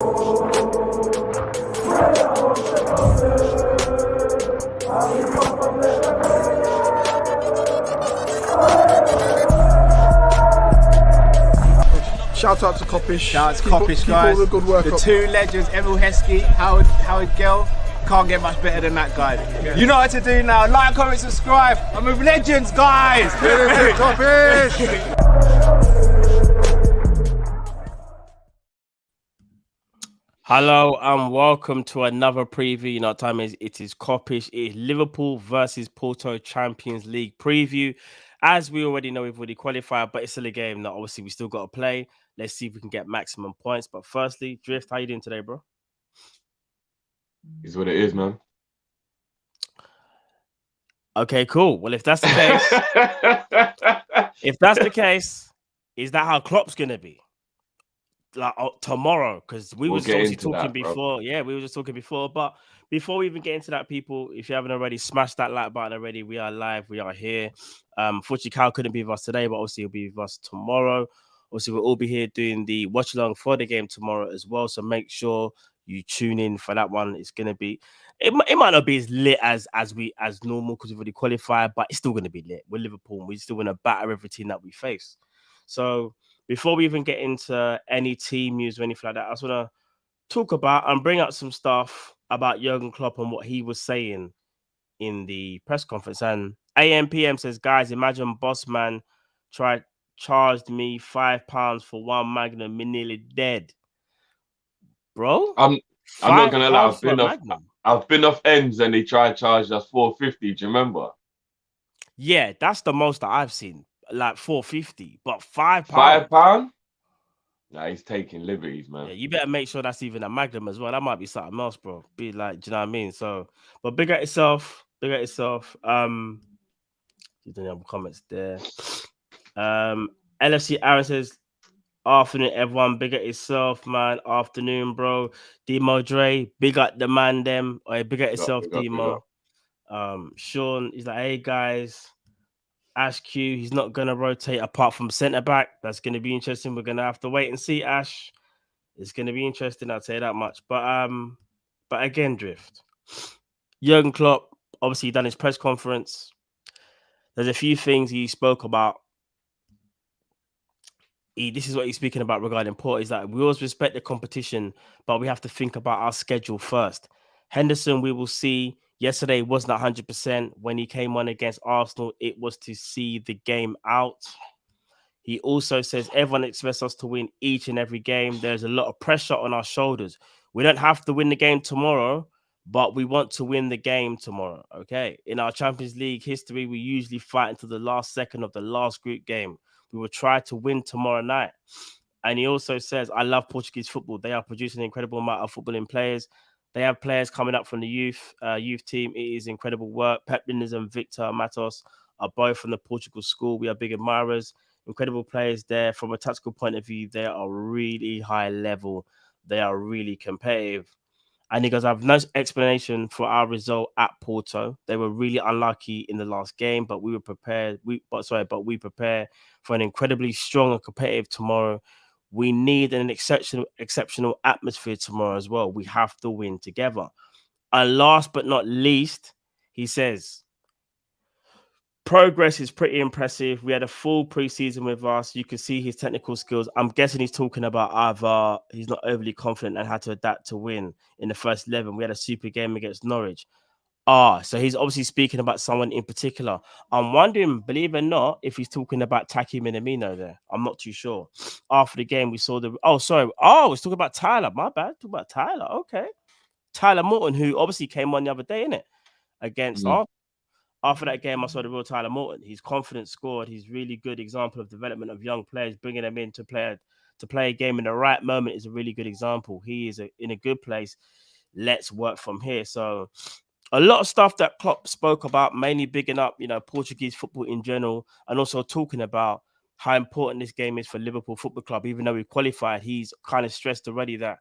Shout out to Kopish. Shout out to Kopish, guys. Keep all the good work the up. two legends, Emil Heskey, Howard Gill. Can't get much better than that, guys. Yeah. You know what to do now. Like, comment, subscribe. I'm with legends, guys. Kopish. Hello and welcome to another preview. You know what time is? It is Kop-Ish. It is Liverpool versus Porto Champions League preview. As we already know, we've already qualified, but it's still a game that obviously we still got to play. Let's see if we can get maximum points. But firstly, Drift, how you doing today, bro? Is what it is, man. Okay, cool. Well, if that's the case, is that how Klopp's gonna be? Like tomorrow, because we were obviously talking before. Yeah, we were just talking before. But before we even get into that, people, if you haven't already, smash that like button already. We are live. We are here. Fortunately, Cal couldn't be with us today, but obviously he'll be with us tomorrow. Obviously, we'll all be here doing the watch along for the game tomorrow as well. So make sure you tune in for that one. It's gonna be. It might not be as lit as normal because we've already qualified, but it's still gonna be lit. We're Liverpool. And we still want to batter every team that we face. So before we even get into any team news or anything like that, I just want to talk about and bring up some stuff about Jurgen Klopp and what he was saying in the press conference. And AMPM says, guys, imagine boss man charged me £5 for one Magnum, me nearly dead. Bro, I'm not gonna lie, I've been off ends and they try to charge us $4.50. Do you remember? Yeah, that's the most that I've seen. Like $4.50, but £5. £5? Nah, he's taking liberties, man. Yeah, you better make sure that's even a Magnum as well. That might be something else, bro. Be like, do you know what I mean? So, but big at yourself. You don't have comments there. LFC Aaron says, afternoon, everyone. Big at yourself, man. Afternoon, bro. Demo Dre, big at the man, them. Or big at yourself, Demo. Sean, he's like, hey guys. Ash Q, he's not going to rotate apart from centre back. That's going to be interesting. We're going to have to wait and see, Ash. It's going to be interesting, I'll say that much. But again, Drift. Jurgen Klopp, obviously done his press conference. There's a few things he spoke about. This is what he's speaking about regarding Porto. Is that we always respect the competition, but we have to think about our schedule first. Henderson, we will see. Yesterday wasn't 100%. When he came on against Arsenal, it was to see the game out. He also says everyone expects us to win each and every game. There's a lot of pressure on our shoulders. We don't have to win the game tomorrow, but we want to win the game tomorrow. Okay. In our Champions League history, we usually fight until the last second of the last group game. We will try to win tomorrow night. And he also says, I love Portuguese football. They are producing an incredible amount of footballing players. They have players coming up from the youth team. It is incredible work. Pep Linders and Victor Matos are both from the Portugal school. We are big admirers. Incredible players there. From a tactical point of view, they are really high level. They are really competitive. And he goes, I have no explanation for our result at Porto. They were really unlucky in the last game, but we were prepared. But we prepare for an incredibly strong and competitive tomorrow. We need an exceptional atmosphere tomorrow as well. We have to win together. And last but not least, he says, progress is pretty impressive. We had a full preseason with us. You can see his technical skills. I'm guessing he's talking about either he's not overly confident and had to adapt to win in the first 11. We had a super game against Norwich. So he's obviously speaking about someone in particular. I'm wondering, believe it or not, if he's talking about Taki Minamino there. I'm not too sure. After the game, we saw the... he's talking about Tyler. My bad. Talking about Tyler. Okay. Tyler Morton, who obviously came on the other day, innit? Against Arsenal. After that game, I saw the real Tyler Morton. He's confident, scored. He's really good example of development of young players, bringing them in to play a game in the right moment is a really good example. He is in a good place. Let's work from here. So... a lot of stuff that Klopp spoke about, mainly bigging up, Portuguese football in general, and also talking about how important this game is for Liverpool Football Club. Even though we've qualified, he's kind of stressed already that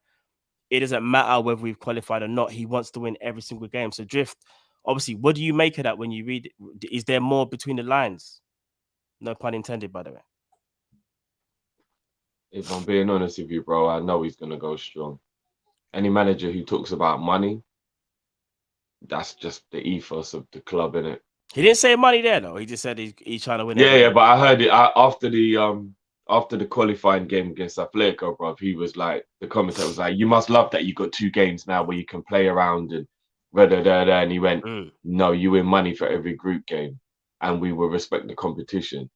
it doesn't matter whether we've qualified or not. He wants to win every single game. So, Drift, obviously, what do you make of that when you read it? Is there more between the lines? No pun intended, by the way. If I'm being honest with you, bro, I know he's going to go strong. any manager who talks about money, that's just the ethos of the club, innit? He didn't say money there though. He just said he's trying to win. Yeah, but I heard it after the qualifying game against Atletico, bro. He was like, the commentator was like, "You must love that you got 2 games now where you can play around and da. And he went, "No, you win money for every group game, and we will respect the competition."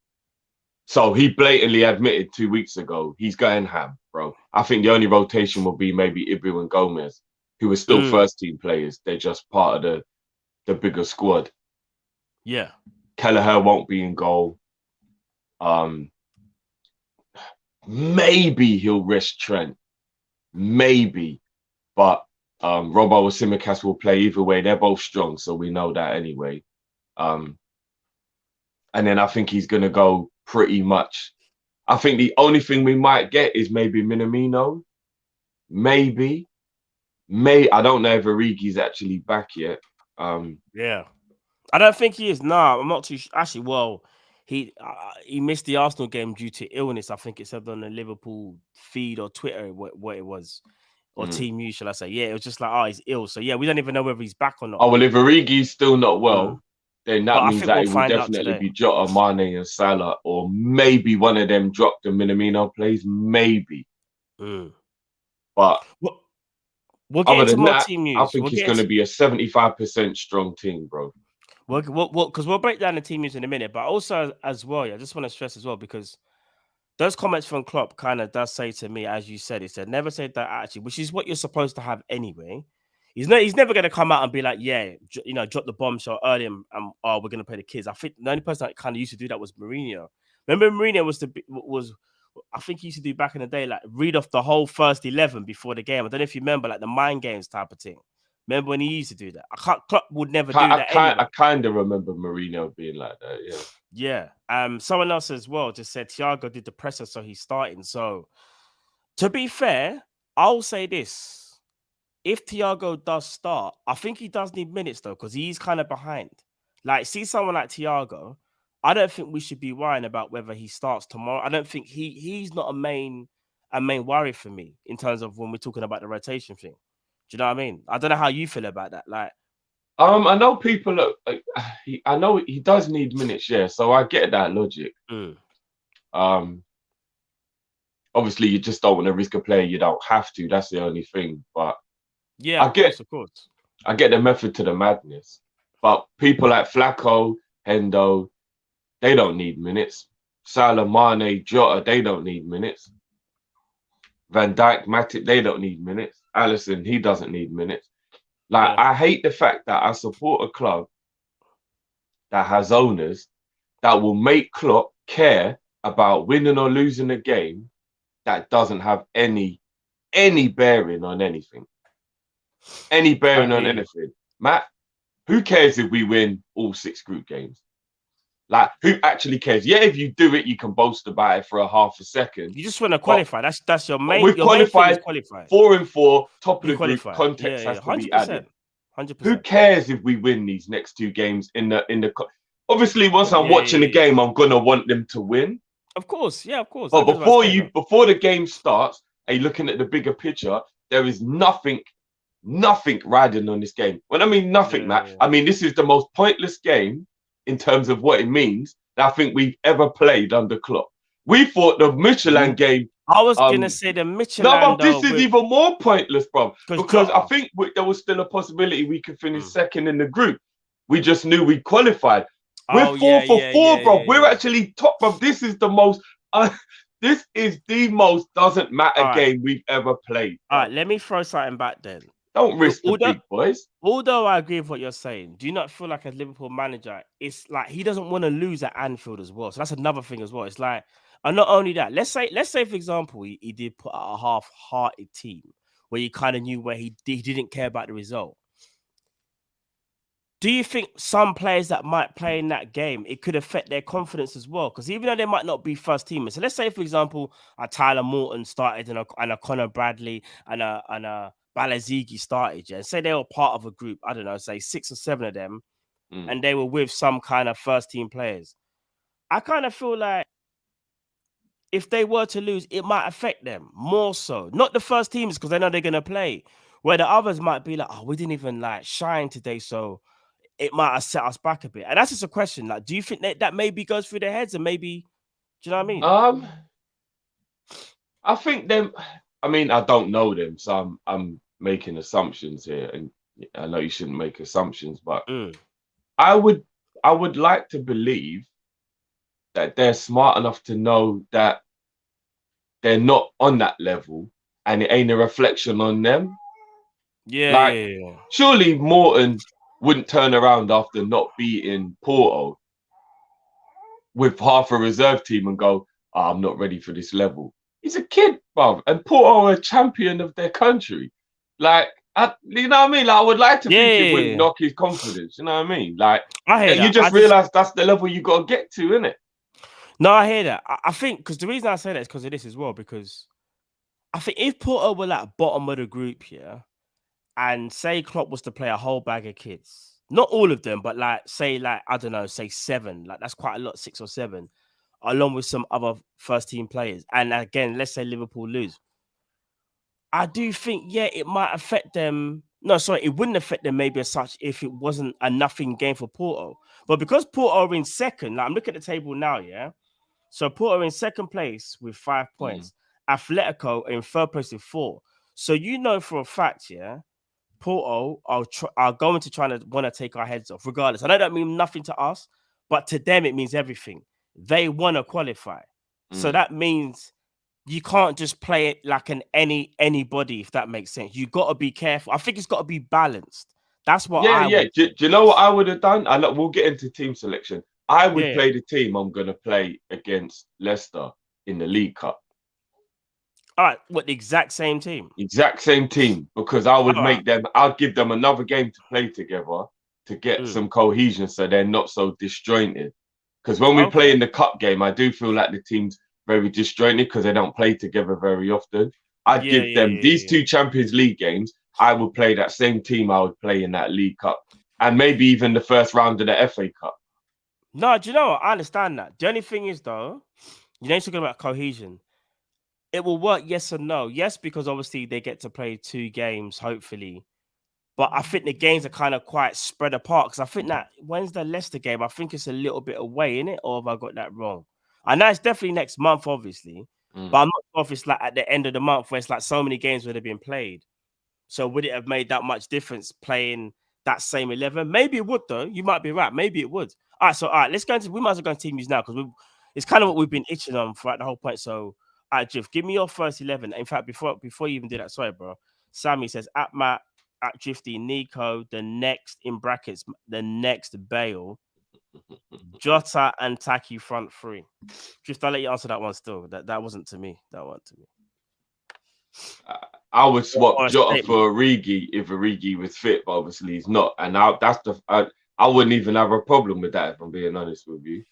So he blatantly admitted 2 weeks ago he's going ham, bro. I think the only rotation will be maybe Ibu and Gomez, who are still first team players. They're just part of the bigger squad. Yeah. Kelleher won't be in goal. Maybe he'll rest Trent. Maybe. But Robbo or Simicast will play either way. They're both strong, so we know that anyway. And then I think he's going to go pretty much. I think the only thing we might get is maybe Minamino. Maybe. I don't know if Origi's actually back yet. Yeah. I don't think he is. No, I'm not too actually. Well, he missed the Arsenal game due to illness. I think it said on the Liverpool feed or Twitter what it was, or Team U, shall I say? Yeah, it was just like, oh, he's ill. So yeah, we don't even know whether he's back or not. Oh well, if Origi's still not well, then that means that it will definitely be Jota, Mane, and Salah, or maybe one of them dropped and Minamino plays. Maybe, but. We'll get into more team news. I think it's going to be a 75% strong team, bro. Because we'll break down the team news in a minute, but also as well, I just want to stress as well, because those comments from Klopp kind of does say to me, as you said, it said never say that attitude, which is what you're supposed to have anyway. He's never going to come out and be like, yeah, drop the bombshell early and we're going to play the kids. I think the only person that kind of used to do that was Mourinho. Remember, Mourinho was I think he used to do back in the day, like read off the whole first 11 before the game. I don't know if you remember, like the mind games type of thing. Remember when he used to do that? Klopp would never do that anyway. I kind of remember Mourinho being like that, yeah. Yeah. Someone else as well just said Thiago did the presser, so he's starting. So, to be fair, I'll say this. If Thiago does start, I think he does need minutes, though, because he's kind of behind. Like, see someone like Thiago, I don't think we should be worrying about whether he starts tomorrow. I don't think he's not a main worry for me in terms of when we're talking about the rotation thing. Do you know what I mean? I don't know how you feel about that. Like, I know people look. I know he does need minutes, yeah. So I get that logic. Obviously, you just don't want to risk a player you don't have to. That's the only thing. But yeah, of course. I get the method to the madness. But people like Flacco, Hendo, they don't need minutes. Salah, Mane, Jota, they don't need minutes. Van Dijk, Matic, they don't need minutes. Alisson, he doesn't need minutes. Like, I hate the fact that I support a club that has owners that will make Klopp care about winning or losing a game that doesn't have any bearing on anything. Any bearing on anything. Matt, who cares if we win all 6 group games? Like, who actually cares? Yeah, if you do it, you can boast about it for a half a second. You just want to qualify. That's your main. We've qualified. 4-4, top of the group. Qualified. Context has to be added. 100%. Who cares if we win these next 2 games in the? Obviously, once I'm watching the game, I'm gonna want them to win. Of course, yeah, of course. But before the game starts, and you're looking at the bigger picture, there is nothing riding on this game. When I mean nothing, Matt, I mean this is the most pointless game in terms of what it means that I think we've ever played under Klopp. We thought the Michelin game. I was gonna say the Michelin. No, but this is even more pointless, bro. Because I think there was still a possibility we could finish second in the group. We just knew we qualified. We're 4 for 4, bro. We're actually top, bro. This is the most. This is the most doesn't matter game we've ever played. All right, let me throw something back then. Don't risk the big boys. Although I agree with what you're saying, do you not feel like as Liverpool manager, it's like he doesn't want to lose at Anfield as well? So that's another thing as well. It's like, and not only that, let's say for example, he did put out a half-hearted team where you kind of knew where he didn't care about the result. Do you think some players that might play in that game, it could affect their confidence as well? Because even though they might not be first teamers, so let's say, for example, a Tyler Morton started and a Conor Bradley and a Balazigi started, and say they were part of a group, I don't know, say 6 or 7 of them, and they were with some kind of first team players. I kind of feel like if they were to lose, it might affect them more so. Not the first teams because they know they're going to play. Where the others might be like, oh, we didn't even like shine today, so it might have set us back a bit. And that's just a question. Like, do you think that maybe goes through their heads and maybe, do you know what I mean? I think them. I mean, I don't know them, so I'm making assumptions here, and I know you shouldn't make assumptions, but Mm. I would I would like to believe that they're smart enough to know that they're not on that level, and it ain't a reflection on them. Yeah, Like, yeah, yeah. surely Morton wouldn't turn around after not beating Porto with half a reserve team and go, oh, I'm not ready for this level. He's a kid, bruv, and Porto are a champion of their country. Like, you know what I mean? Like, I would like to Yeah, think yeah, it wouldn't yeah. knock his confidence. You know what I mean? Like, I hear you that. just realize that's the level you got to get to, innit? No, I hear that. I think because the reason I say that is because of this as well. Because I think if Porto were like bottom of the group here, and say Klopp was to play a whole bag of kids, not all of them, but like say like I don't know, say 7, like that's quite a lot, 6 or 7, along with some other first team players. And again, let's say Liverpool lose. I do think, yeah, it might affect them. No, sorry, it wouldn't affect them maybe as such if it wasn't a nothing game for Porto. But because Porto are in second, like I'm looking at the table now, yeah. So Porto are in second place with 5 points. Atletico are in third place with 4. So you know for a fact, yeah, Porto are going to try to want to take our heads off, regardless. I know that means nothing to us, but to them it means everything. They want to qualify. So that means you can't just play it like anybody, if that makes sense. You got to be careful. I think it's got to be balanced. That's what Yeah, I yeah. would. Do you know what I would have done? We'll get into team selection. I would Yeah. play the team I'm going to play against Leicester in the League Cup. All right. What, the exact same team? Exact same team, because I would All right. I'd give them another game to play together to get some cohesion so they're not so disjointed. Because when we play in the cup game, I do feel like the team's very disjointed because they don't play together very often. I'd give them these 2 Champions League games. I would play that same team I would play in that League Cup, and maybe even the first round of the FA Cup. No, do you know what? I understand that. The only thing is, though, you're talking about cohesion. It will work, yes or no. Yes, because obviously they get to play 2 games, hopefully. But I think the games are kind of quite spread apart because I think that when's the Leicester game? I think it's a little bit away, innit? Or have I got that wrong? I know it's definitely next month, obviously. But I'm not sure if it's like at the end of the month where it's like so many games would have been played. So would it have made that much difference playing that same 11? Maybe it would, though. You might be right. Maybe it would. All right, let's go into, we might as well go into team news now because it's kind of what we've been itching on throughout the whole point. So, all right, Jiff, give me your first 11. In fact, before you even do that, sorry, bro. Sammy says, at Matt, at Drifty, Nico, the next, in brackets, the next Bale, Jota and Taki front 3. Drift, I'll let you answer that one still. That wasn't to me. That one to me. I would swap Jota for Origi if Origi was fit, but obviously he's not. And I wouldn't even have a problem with that, if I'm being honest with you.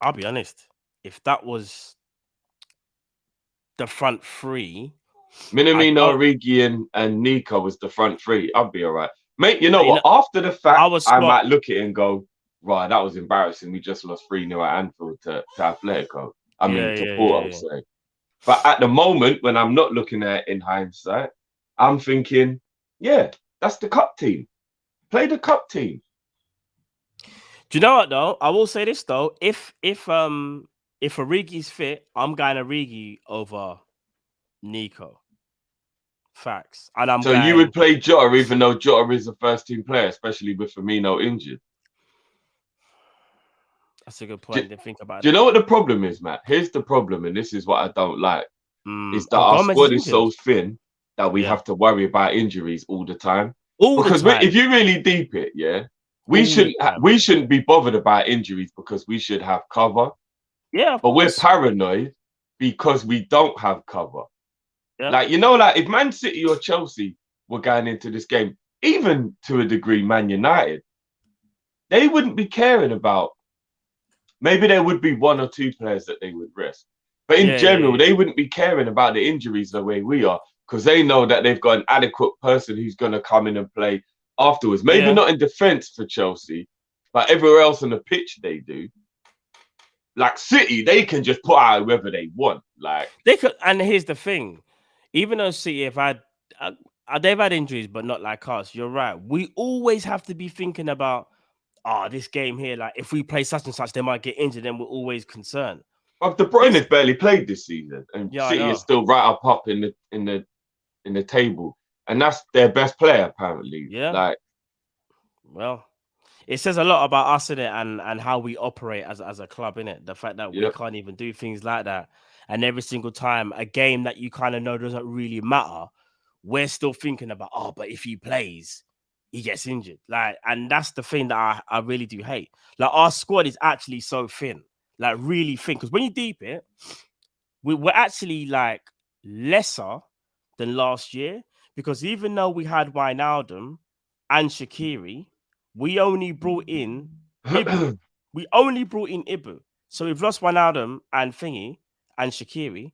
I'll be honest. If that was the front 3, Minamino, Origi, and Nico was the front 3, I'd be all right. Mate, you know what? After the fact, I might look at it and go, right, that was embarrassing. We just lost 3-0 at Anfield to Atletico. To Porto, say. But at the moment, when I'm not looking at it in hindsight, I'm thinking, yeah, that's the cup team. Play the cup team. Do you know what though? I will say this though: if Origi's fit, I'm going Origi over Nico. Facts. And so you would play Jota even though Jota is a first team player, especially with Firmino injured. That's a good point to think about. Do you know what the problem is, Matt? Here's the problem, and this is what I don't like: is that our squad is so thin that we have to worry about injuries all the time. Because if you really deep it, yeah, we shouldn't be bothered about injuries because we should have cover. Yeah, but we're paranoid because we don't have cover. Yeah. Like, like if Man City or Chelsea were going into this game, even to a degree, Man United, they wouldn't be caring about. Maybe there would be 1 or 2 players that they would rest. But in general, they wouldn't be caring about the injuries the way we are because they know that they've got an adequate person who's going to come in and play afterwards. Maybe not in defence for Chelsea, but everywhere else on the pitch they do. Like City, they can just put out whoever they want. Like they could. And here's the thing. Even though City have had they've had injuries, but not like us. You're right. We always have to be thinking about, this game here. Like, if we play such and such, they might get injured. Then we're always concerned. Well, De Bruyne has barely played this season, and Yeah, I City know. is still right up in the table, and that's their best player apparently. Yeah. Like, Well, it says a lot about us in it and how we operate as a club in it. The fact that we Yep. can't even do things like that, and every single time a game that you kind of know doesn't really matter, we're still thinking about, but if he plays, he gets injured. Like, and that's the thing that I really do hate. Like, our squad is actually so thin, like really thin. Because when you deep it, we're actually like lesser than last year. Because even though we had Wijnaldum and Shaqiri, we only brought in Ibu. We only brought in Ibu. So we've lost Wijnaldum and Thingy and Shaqiri.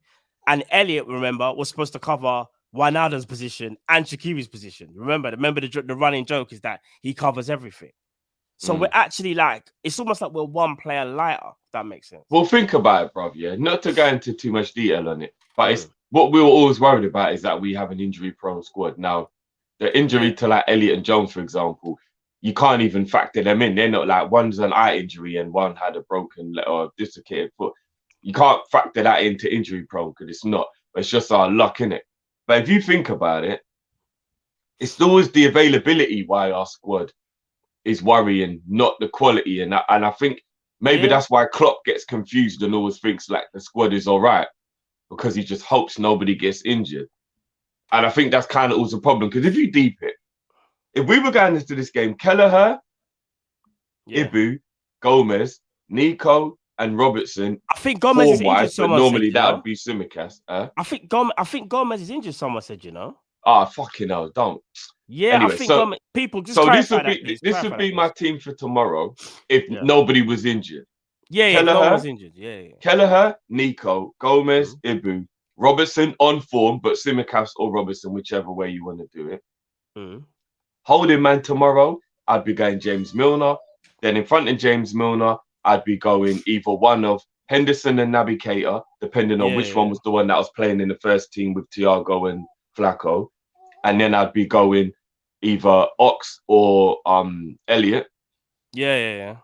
And Elliot, remember, was supposed to cover Wijnaldum's position and Shaqiri's position. Remember the running joke is that he covers everything. So we're actually like, it's almost like we're one player lighter, if that makes sense. well, think about it, bruv. Yeah, not to go into too much detail on it, but it's what we were always worried about is that we have an injury-prone squad. Now, the injury to like Elliot and Jones, for example, you can't even factor them in. They're not like one's an eye injury and one had a broken leg or dislocated foot. You can't factor that into injury-prone because it's not. It's just our luck, innit? But if you think about it, it's always the availability why our squad is worrying, not the quality. And I think maybe that's why Klopp gets confused and always thinks like the squad is all right because he just hopes nobody gets injured. And I think that's kind of also a problem because if you deep it, if we were going into this game, Kelleher, Ibu, Gomez, Nico, and Robertson. I think Gomez is injured. But normally that would be Tsimikas. I think Gomez is injured. Someone said, Fucking hell, don't. Yeah, anyway, I think Gomez, people just. So this would be my team for tomorrow if nobody was injured. Yeah, no one was injured. Yeah. Kelleher, Nico, Gomez, Ibu, Robertson on form, but Tsimikas or Robertson, whichever way you want to do it. Holding man tomorrow, I'd be going James Milner. Then in front of James Milner, I'd be going either one of Henderson and Naby Keita, depending on which one was the one that was playing in the first team with Thiago and Flacco. And then I'd be going either Ox or Elliot. Yeah.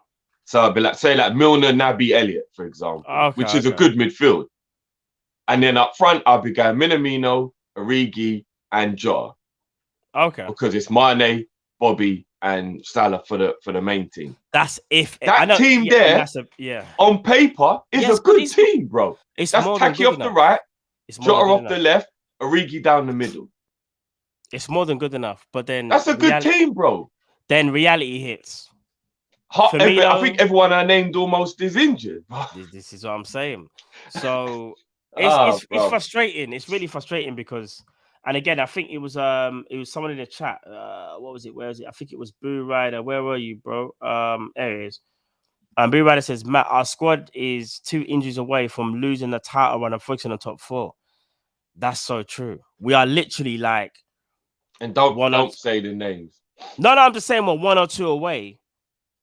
So I'd be like, say like Milner, Naby, Elliot, for example, which is a good midfield. And then up front, I'll be going Minamino, Origi, and Jota. Okay. Because it's Mane, Bobby, and Salah for the main team. That's if that team there on paper is a good team, bro. That's Taki off the right, Jota off the left, Origi down the middle. It's more than good enough. But then that's a good team, bro. Then reality hits. I think everyone I named almost is injured. This is what I'm saying. So it's frustrating. It's really frustrating because, and again, I think it was someone in the chat. What was it? Where is it? I think it was Boo Rider. Where were you, bro? There it is. Boo Rider says, Matt, our squad is 2 injuries away from losing the title run and focusing on the top 4. That's so true. We are literally like, and don't say the names. No, I'm just saying we're 1 or 2 away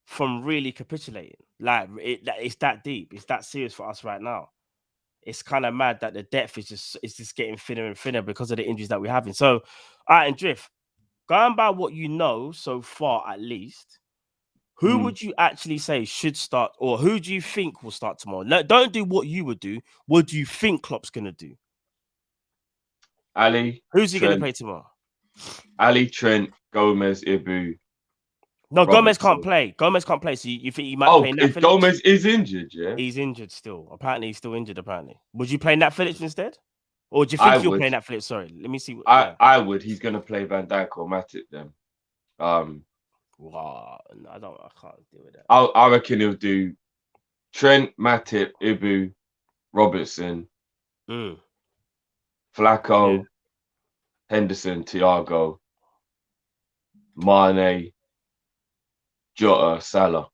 from really capitulating. Like it's that deep. It's that serious for us right now. It's kind of mad that the depth is just getting thinner and thinner because of the injuries that we're having. So, all right, and Drift, going by what you know so far, at least, who would you actually say should start, or who do you think will start tomorrow? No, don't do what you would do. What do you think Klopp's gonna do? Ali. Who's he gonna play tomorrow? Ali, Trent, Gomez, Ibu. No, Robertson. Gomez can't play. Gomez can't play. So you think he might play Nat Phillips? Gomez is injured, yeah? He's injured still. Apparently, he's still injured, apparently. Would you play Nat Phillips instead? Or do you think you'll play Nat Phillips? Sorry, let me see. I would. He's going to play Van Dijk or Matip then. Wow. No, I can't deal with that. I reckon he'll do Trent, Matip, Ibu, Robertson, Flacco, Henderson, Thiago, Mane, Jota, Salah.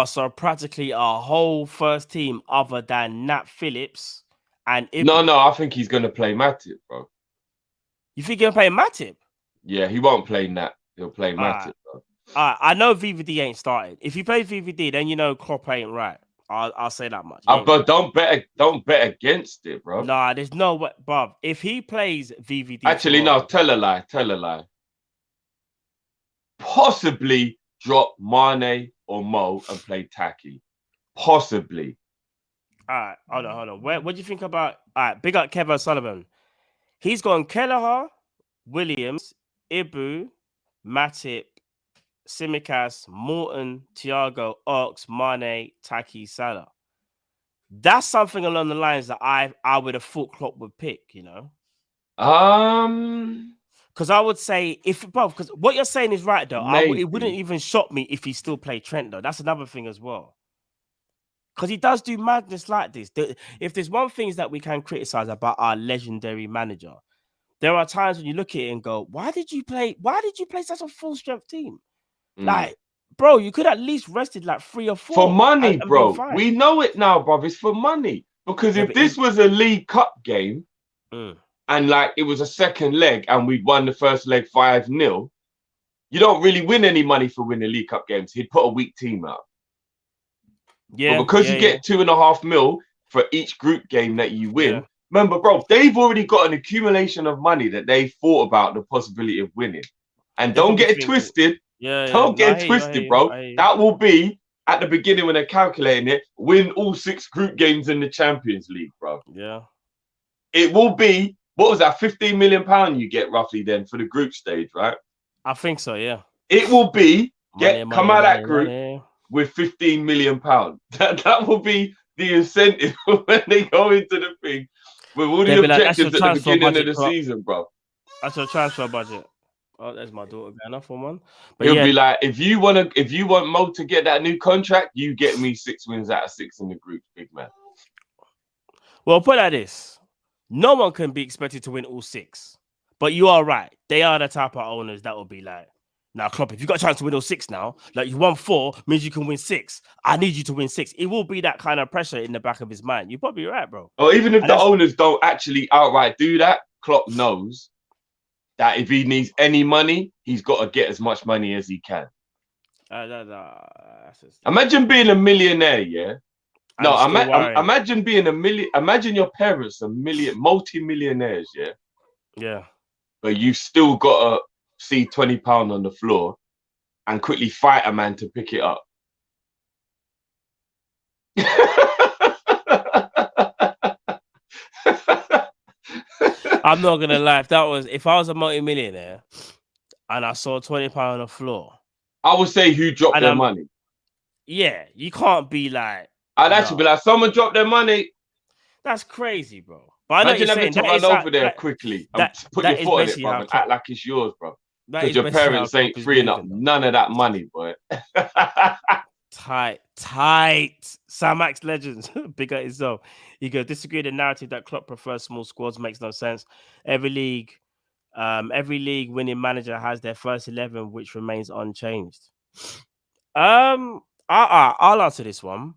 So practically our whole first team other than Nat Phillips and Ibu. No, I think he's going to play Matip, bro. You think he'll play Matip? Yeah, he won't play Nat. He'll play Matip, bro. I know VVD ain't started. If he plays VVD, then you know Klopp ain't right. I'll say that much. Yeah. But don't bet against it, bro. Nah, there's no way, Bob. If he plays VVD, Actually, tomorrow, no, tell a lie. Possibly drop Mane or Mo and play Taki. Possibly. All right, hold on. What do you think about? All right, big up Kevin Sullivan. He's gone Kelleher, Williams, Ibu, Matip, Simicas, Morton, Thiago, Ox, Mane, Taki, Salah. That's something along the lines that I would have thought Klopp would pick, you know. Because I would say because what you're saying is right though. It wouldn't even shock me if he still played Trent though. That's another thing as well. Because he does do madness like this. If there's one thing that we can criticize about our legendary manager, there are times when you look at it and go, why did you play such a full strength team? Like, bro, you could at least rested like 3 or 4 for money, bro. We know it now, bro. It's for money. Because if this was a League Cup game and like it was a second leg and we'd won the first leg 5-0, you don't really win any money for winning League Cup games. He'd put a weak team out. Yeah, but because you get 2.5 mil for each group game that you win, remember, bro, they've already got an accumulation of money that they thought about the possibility of winning. And don't get it twisted. Don't get it twisted, bro. That will be at the beginning when they're calculating it, win all 6 group games in the Champions League, bro. Yeah. It will be, what was that, £15 million you get roughly then for the group stage, right? I think so, yeah. It will be, come out of that group with £15 million. That will be the incentive when they go into the thing with all the objectives at the beginning of the season, bro. That's your transfer budget. Oh, there's my daughter going off on one. But it'll be like, if you want Mo to get that new contract, you get me 6 wins out of 6 in the group, big man. Well, put it like this: no one can be expected to win all 6. But you are right; they are the type of owners that will be like, "Now, Klopp, if you got a chance to win all 6 now, like you won 4, means you can win 6. I need you to win 6." It will be that kind of pressure in the back of his mind. You're probably right, bro. Or even if the owners don't actually outright do that, Klopp knows that if he needs any money, he's got to get as much money as he can. Imagine being a millionaire, yeah? No, imagine being imagine your parents are multi-millionaires, yeah? Yeah. But you've still got to see £20 on the floor and quickly fight a man to pick it up. I'm not gonna lie. If I was a multi-millionaire and I saw £20 on the floor, I would say who dropped their money. Yeah, you can't be like. I'd actually be like, someone dropped their money. That's crazy, bro. But imagine having to run over there quickly and put your foot on it, bro, and act like it's yours, bro. Because your parents ain't freeing up none of that money, boy. Tight. Sam Max Legends, bigger himself. You go disagree. The narrative that Klopp prefers small squads makes no sense. Every league winning manager has their first 11, which remains unchanged. I'll answer this one.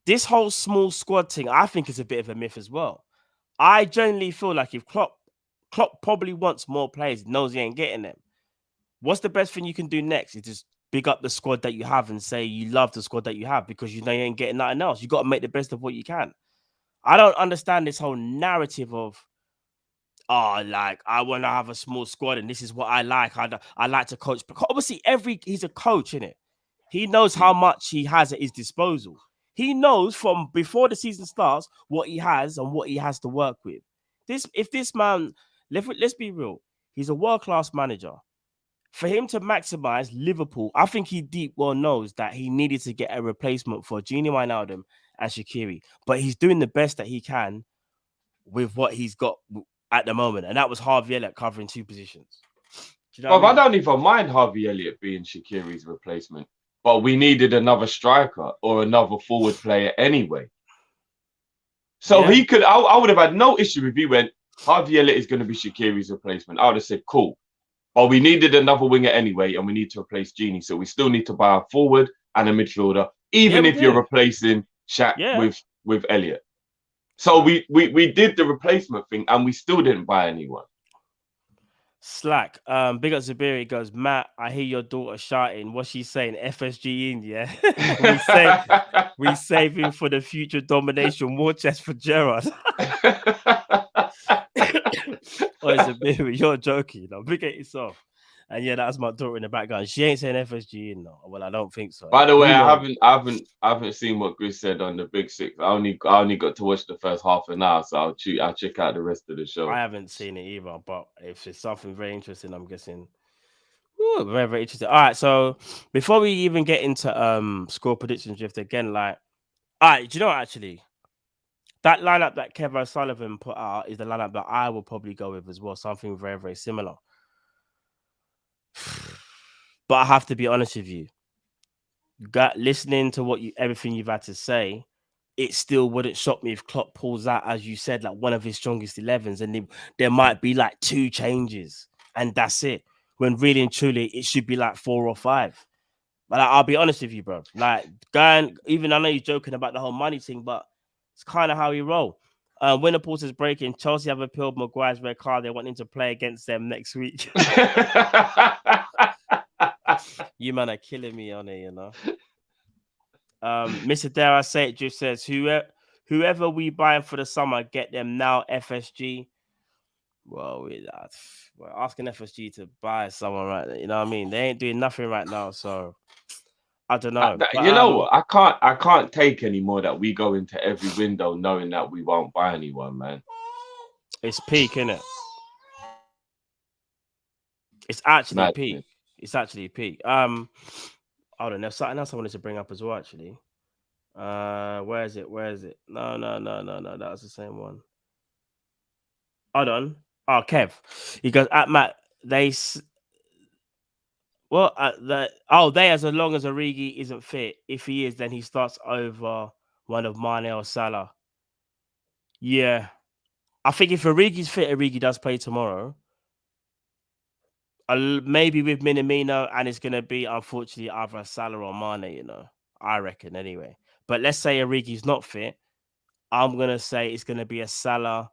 This whole small squad thing, I think, is a bit of a myth as well. I generally feel like if Klopp probably wants more players, knows he ain't getting them. What's the best thing you can do next? Is just big up the squad that you have and say you love the squad that you have, because you know you ain't getting nothing else. You got to make the best of what you can. I don't understand this whole narrative of, like I want to have a small squad and this is what I like. I like to coach. Because obviously, he's a coach, innit? He knows how much he has at his disposal. He knows from before the season starts what he has and what he has to work with. If this man, let's be real, he's a world-class manager. For him to maximize Liverpool, I think he deep well knows that he needed to get a replacement for Gini Wijnaldum and Shaqiri. But he's doing the best that he can with what he's got at the moment. And that was Harvey Elliott covering 2 positions. Do you know I don't even mind Harvey Elliott being Shaqiri's replacement. But we needed another striker or another forward player anyway. So he could, I would have had no issue if he went, Harvey Elliott is going to be Shaqiri's replacement. I would have said, cool. But we needed another winger anyway, and we need to replace Gini. So we still need to buy a forward and a midfielder, even if you're replacing Shaq with Elliott. So we did the replacement thing, and we still didn't buy anyone. Slack. Big up Zabiri goes, Matt, I hear your daughter shouting. What's she saying? FSG in, yeah. we saving for the future domination. War chest for Gerard. Oh, Zabiri, you're joking. No, big at yourself. And yeah, that's my daughter in the background. She ain't saying FSG in, no. Well, I don't think so. By the Who way, knows? I haven't seen what Chris said on the Big Six. I only got to watch the first half an hour, so I'll check out the rest of the show. I haven't seen it either, but if it's something very interesting, I'm guessing. Ooh, very, very interesting. All right, so before we even get into score predictions, Drift again, like, all right, do you know what, actually? That lineup that Kevin O'Sullivan put out is the lineup that I will probably go with as well. Something very, very similar. But I have to be honest with you. Listening to everything you've had to say, it still wouldn't shock me if Klopp pulls out, as you said, like one of his strongest 11s, and there might be like 2 changes, and that's it. When really and truly, it should be like 4 or 5. But I'll be honest with you, bro. Like, even I know you're joking about the whole money thing, but it's kind of how he roll. Winner Porter's breaking. Chelsea have appealed Maguire's red card. They want him to play against them next week. You man are killing me on it, you know. Mr. Dare I say it just says whoever we buying for the summer, get them now. FSG. Well, we're asking FSG to buy someone right there. You know what I mean? They ain't doing nothing right now, so I don't know. You know what? I can't take anymore that we go into every window knowing that we won't buy anyone, man. It's peak, innit? It's actually peak. It's actually peak. I don't know. There's something else I wanted to bring up as well, actually. Where is it? No. That was the same one. Hold on. Oh, Kev. He goes, at Matt, they as long as Origi isn't fit. If he is, then he starts over one of Mane or Salah. Yeah. I think if Origi's fit, Origi does play tomorrow. Maybe with Minamino, and it's going to be, unfortunately, either Salah or Mane, you know. I reckon, anyway. But let's say Origi's not fit. I'm going to say it's going to be a Salah,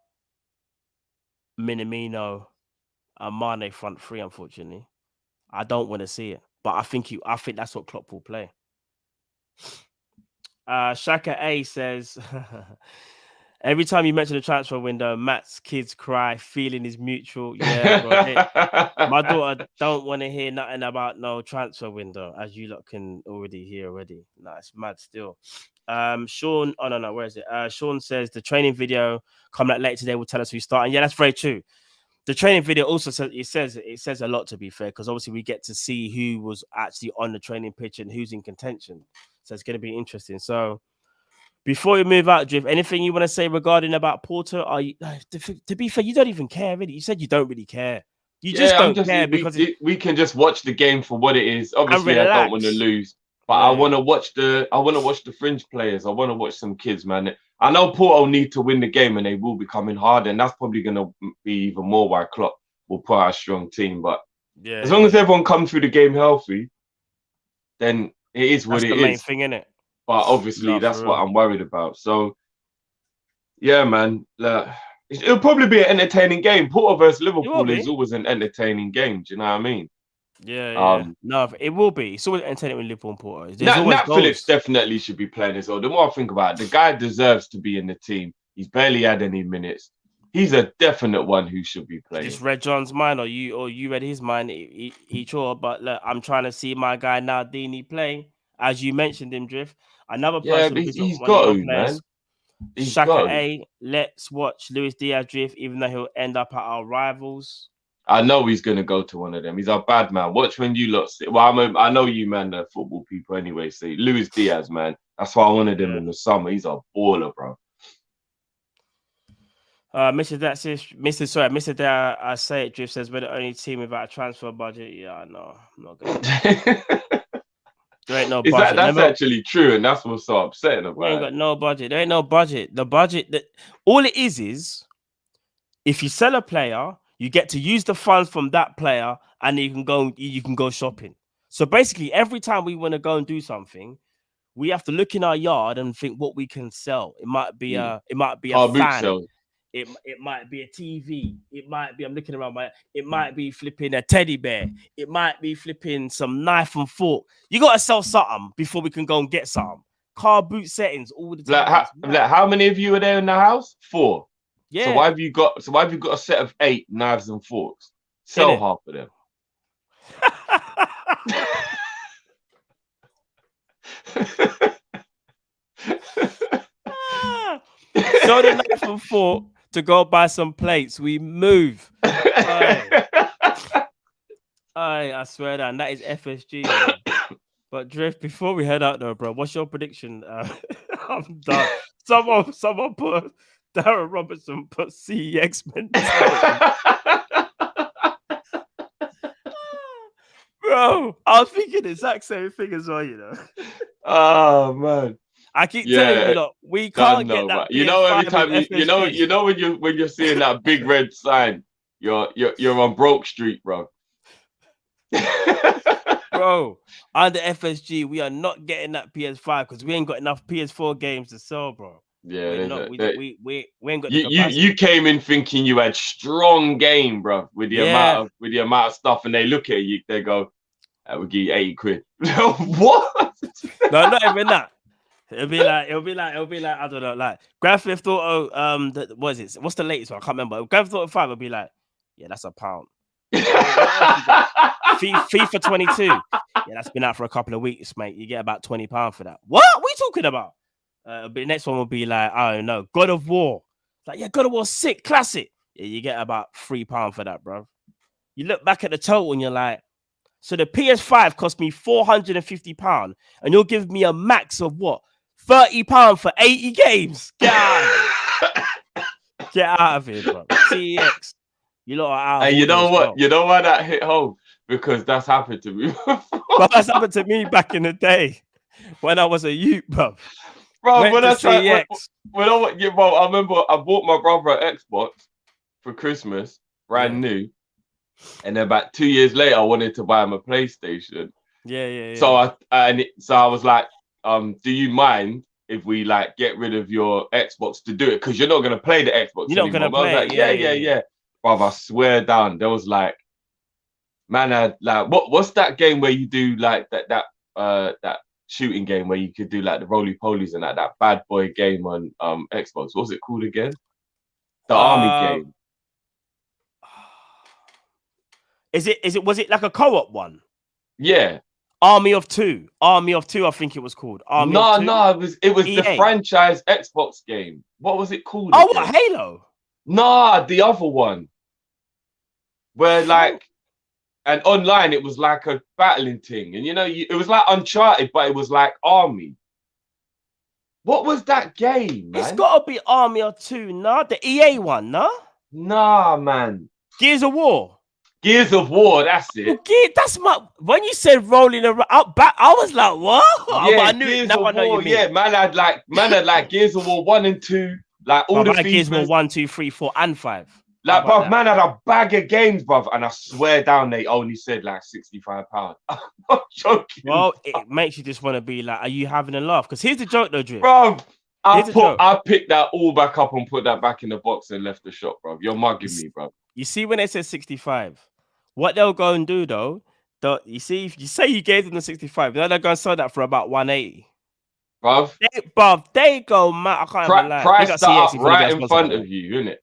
Minamino, and Mane front 3, unfortunately. I don't want to see it. But I think that's what Klopp will play. Shaka A says... Every time you mention the transfer window, Matt's kids cry, feeling is mutual. Yeah, bro. My daughter don't want to hear nothing about no transfer window, as you lot can already hear already. No, it's mad still. Sean, where is it? Sean says the training video coming out later today will tell us who's starting. Yeah, that's very true. The training video also says a lot, to be fair, because obviously we get to see who was actually on the training pitch and who's in contention. So it's going to be interesting. So before we move out, Drift, anything you want to say regarding about Porto? Are you, to be fair, you don't even care, really. You said you don't really care. You just don't care because we can just watch the game for what it is. Obviously, I don't want to lose, but I want to watch the fringe players. I want to watch some kids, man. I know Porto need to win the game, and they will be coming hard, and that's probably going to be even more why Klopp will put out a strong team. But as long as everyone comes through the game healthy, then it is what it is. That's the main thing, innit? But obviously, that's what I'm worried about. So, yeah, man. It'll probably be an entertaining game. Porto versus Liverpool is always an entertaining game. Do you know what I mean? Yeah. No, it will be. It's always entertaining with Liverpool and Porto. Nat Phillips definitely should be playing as well. The more I think about it, the guy deserves to be in the team. He's barely had any minutes. He's a definite one who should be playing. Just read John's mind, or you read his mind. He sure, but look, I'm trying to see my guy Nardini play. As you mentioned him, Drift. Another person he's got to, man. Shaka A, let's watch Luis Diaz Drift, even though he'll end up at our rivals. I know he's going to go to one of them. He's a bad man. Watch when you lot see. Well, I know you, man, the football people anyway. Say Luis Diaz, man. That's why I wanted him in the summer. He's a baller, bro. Mr. Dare, I say it, Drift says we're the only team without a transfer budget. Yeah, I know. I'm not going to. There ain't no budget. That's actually true, and that's what's so upsetting about it. Ain't got no budget. There ain't no budget. The budget, all it is if you sell a player, you get to use the funds from that player, and you can go shopping. So basically, every time we want to go and do something, we have to look in our yard and think what we can sell. It might be a fan. It might be a TV. It might be, I'm looking around it might be flipping a teddy bear. It might be flipping some knife and fork. You got to sell something before we can go and get something. Car boot settings all the time. How many of you are there in the house? 4. Yeah. So why have you got a set of 8 knives and forks? Sell half of them. Show the knife and fork to go buy some plates. We move. I swear that is FSG. But Drift, before we head out though, bro, what's your prediction? I'm done. Someone put Darren Robertson put CEX mentality. Bro, I was thinking the exact same thing as well, you know. Oh man. I keep telling you, look, we can't get that. You know, every time you know when you're seeing that big red sign, you're on Broke Street, bro. Bro, under FSG, we are not getting that PS5 because we ain't got enough PS4 games to sell, bro. Yeah, we ain't got. You came in thinking you had strong game, bro, with the amount of stuff, and they look at you, they go, "I will give you 80 quid." What? No, not even that. It'll be like, I don't know, like Grand Theft Auto. What is it? What's the latest one? I can't remember. Grand Theft Auto 5 will be like, yeah, that's £1. FIFA 22. Yeah, that's been out for a couple of weeks, mate. You get about £20 for that. What are we talking about? But the next one will be like, I don't know, God of War. Like, yeah, God of War sick, classic. Yeah, you get about £3 for that, bro. You look back at the total and you're like, so the PS5 cost me £450, and you'll give me a max of what? £30 for 80 games. Get out of here, bro. CEX. You lot are out. And you know what? You know why that hit home? Because that's happened to me. But that's happened to me back in the day when I was a youth, bro. Bro, I remember I bought my brother an Xbox for Christmas, brand new. And then about 2 years later, I wanted to buy him a PlayStation. Yeah. So I was like, do you mind if we like get rid of your Xbox to do it? Because you're not gonna play the Xbox. You're not gonna play. I was like, yeah. Bro, I swear down, there was like, man, had like what's that game where you do like that shooting game where you could do like the roly polies and like that bad boy game on Xbox? What was it called again? The army game. Was it like a co-op one? Yeah. Army of Two, I think it was called. No, it was EA. The franchise Xbox game. What was it called? Oh, what, Halo? Nah, the other one. Where like, and online it was like a battling thing, and you know, it was like Uncharted, but it was like Army. What was that game, man? It's got to be Army of Two, nah? The EA one, nah? Nah, man. Gears of War, that's it. That's when you said rolling around back, I was like, what? Yeah, I knew Gears that of one. War, yeah, man had like Gears of War 1 and 2, like all the Gears of War 1, 2, 3, 4, and 5. Like, bruv, man had a bag of games, bruv, and I swear down they only said like £65. I'm not joking. Well, it makes you just want to be like, are you having a laugh? Because here's the joke, though, Drew. Bruv, I picked that all back up and put that back in the box and left the shop, bruv. You're mugging me, bruv. You see, when they said 65, what they'll go and do, though, you see, if you say you gave them the 65, then they're going to sell that for about 180. Bruv, they go, man, I can't even lie. Price that up right in front of you, innit?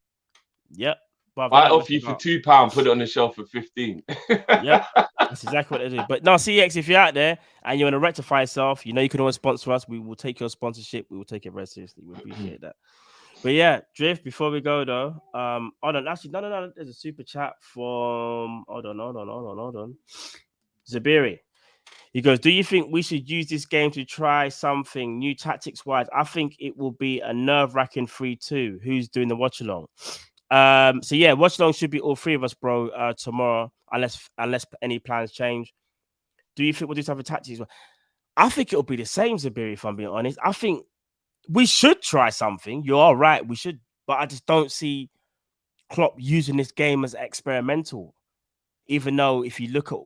Yep. Buy it off you for £2, put it on the shelf for 15. Yeah, that's exactly what they do. But no, CX, if you're out there and you want to rectify yourself, you know you can always sponsor us. We will take your sponsorship. We will take it very seriously. We appreciate that. But yeah, Drift, before we go though, hold on. Actually, no. There's a super chat from hold on. Zabiri. He goes, do you think we should use this game to try something new tactics-wise? I think it will be a nerve-wracking 3-2. Who's doing the watch-along? So yeah, watch along should be all three of us, bro, tomorrow, unless any plans change. Do you think we'll do something tactics? I think it'll be the same, Zabiri, if I'm being honest. I think we should try something. You're all right, we should, but I just don't see Klopp using this game as experimental. Even though if you look at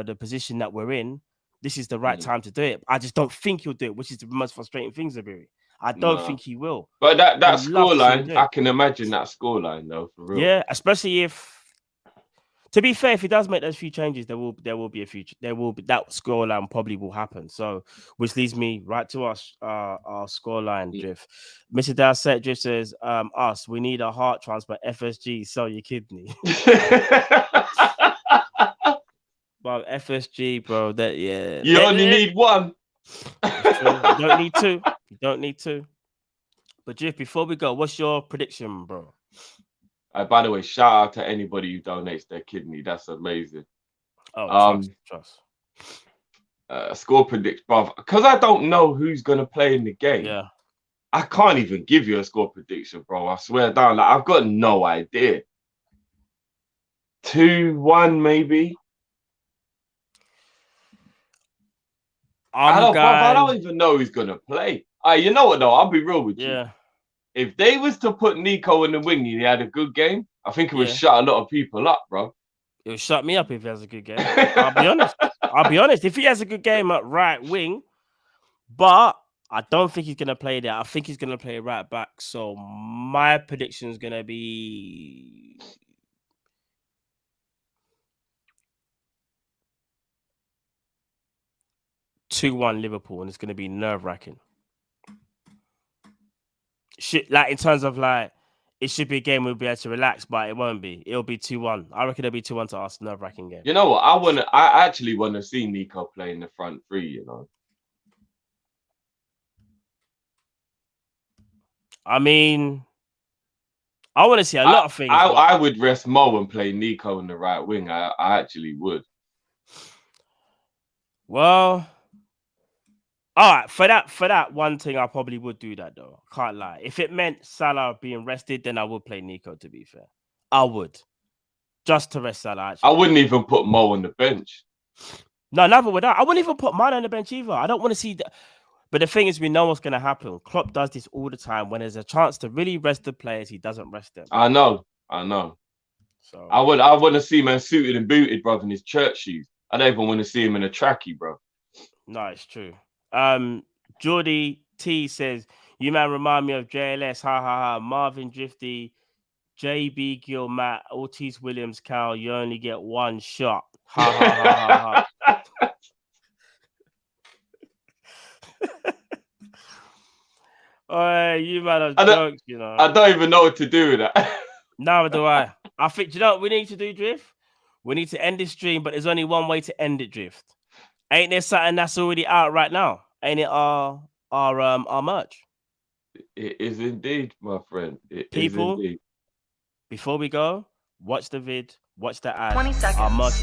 the position that we're in, this is the right time to do it. I just don't think he'll do it, which is the most frustrating thing, Zabiri. I don't No. think he will. But that I'd love to see him scoreline, do it. I can imagine that scoreline though, for real. Yeah, especially if. To be fair, if he does make those few changes, there will be a future. There will be that scoreline probably will happen. So, which leads me right to our scoreline drift. Mr. Dowsett Drift says, "Us, we need a heart transplant. FSG, sell your kidney." But FSG, bro, You only need one. You don't need two. You don't need two. But Drift, before we go, what's your prediction, bro? By the way, shout out to anybody who donates their kidney. That's amazing. Oh, trust. Score predict, bro. Because I don't know who's gonna play in the game. Yeah. I can't even give you a score prediction, bro. I swear down. Like, I've got no idea. 2-1 maybe. I don't even know who's gonna play. You know what though? I'll be real with you. Yeah. If they was to put Nico in the wing and he had a good game, I think it would shut a lot of people up, bro. It would shut me up if he has a good game. I'll be honest. If he has a good game at right wing, but I don't think he's gonna play there. I think he's gonna play right back. So my prediction is gonna be 2-1 Liverpool, and it's gonna be nerve-wracking. Like in terms of like, it should be a game we'll be able to relax, but it won't be. It'll be 2-1. I reckon it'll be 2-1 to us. Nerve-wracking game. You know what? I actually want to see Nico play in the front three. You know. I mean, I want to see a lot of things. I would rest Mo and play Nico in the right wing. I actually would. Well. All right, for that one thing, I probably would do that though. Can't lie. If it meant Salah being rested, then I would play Nico. To be fair, I would, just to rest Salah. Actually. I wouldn't even put Mo on the bench. No, never would I wouldn't even put Mane on the bench either. I don't want to see that. But the thing is, we know what's going to happen. Klopp does this all the time. When there's a chance to really rest the players, he doesn't rest them. I know. So I want to see man suited and booted, bro, in his church shoes. I don't even want to see him in a trackie, bro. No, it's true. Geordie T says, "You man remind me of JLS. Ha ha ha. Marvin Drifty, JB Gill, Matt, Ortiz Williams, Cal. You only get one shot. Ha ha ha ha ha." Oh, you man are jokes, you know. I don't even know what to do with that. Neither do I. I think, you know what we need to do, Drift? We need to end this stream, but there's only one way to end it, Drift. Ain't there something that's already out right now? Ain't it our merch? It is indeed, my friend. People, is indeed. Before we go, watch the vid, watch the ad. 20 seconds. Our merch.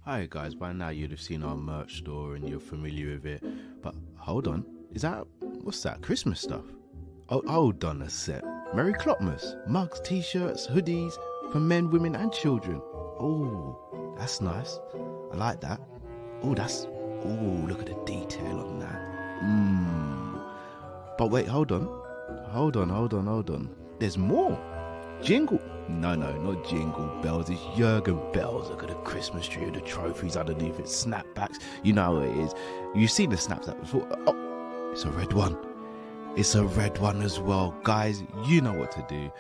Hi guys, by now you'd have seen our merch store and you're familiar with it. But hold on, what's that, Christmas stuff? Oh, hold on a sec. Merry Clopmas, mugs, t-shirts, hoodies, for men, women and children. Oh, that's nice. I like that. Oh, look at the detail on that. But wait, hold on. There's more. Jingle. No, not jingle bells. It's Jurgen bells. Look at the Christmas tree with the trophies underneath it. Snapbacks. You know how it is. You've seen the snaps that before. Oh, it's a red one. It's a red one as well. Guys, you know what to do.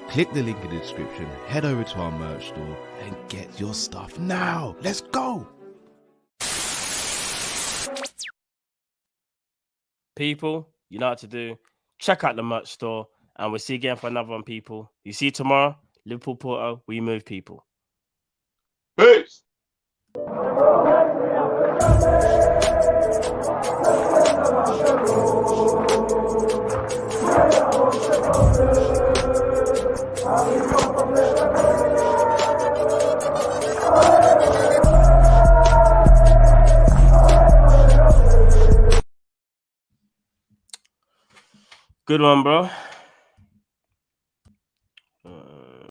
Click the link in the description, head over to our merch store and get your stuff now. Let's go. People, you know what to do. Check out the merch store and we'll see you again for another one, people. You see you tomorrow. Liverpool, Porto, we move, people. Peace. Good one, bro.